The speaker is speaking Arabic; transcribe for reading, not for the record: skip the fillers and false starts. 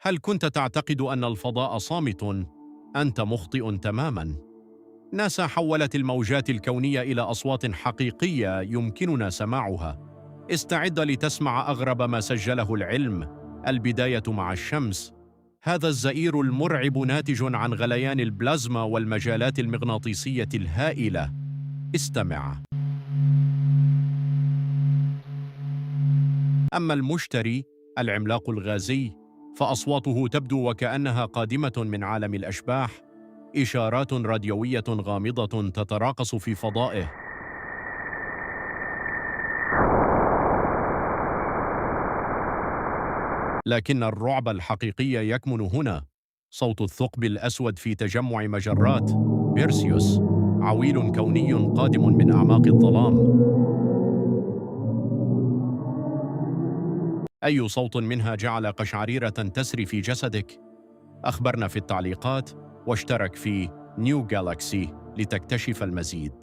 هل كنت تعتقد أن الفضاء صامت؟ أنت مخطئ تماماً. ناسا حولت الموجات الكونية إلى أصوات حقيقية يمكننا سماعها. استعد لتسمع أغرب ما سجله العلم. البداية مع الشمس. هذا الزئير المرعب ناتج عن غليان البلازما والمجالات المغناطيسية الهائلة. استمع. أما المشتري العملاق الغازي فأصواته تبدو وكأنها قادمة من عالم الأشباح، إشارات راديوية غامضة تتراقص في فضائه. لكن الرعب الحقيقي يكمن هنا. صوت الثقب الأسود في تجمع مجرات بيرسيوس، عويل كوني قادم من أعماق الظلام. أي صوت منها جعل قشعريرة تسري في جسدك؟ أخبرنا في التعليقات، واشترك في نيو جالاكسي لتكتشف المزيد.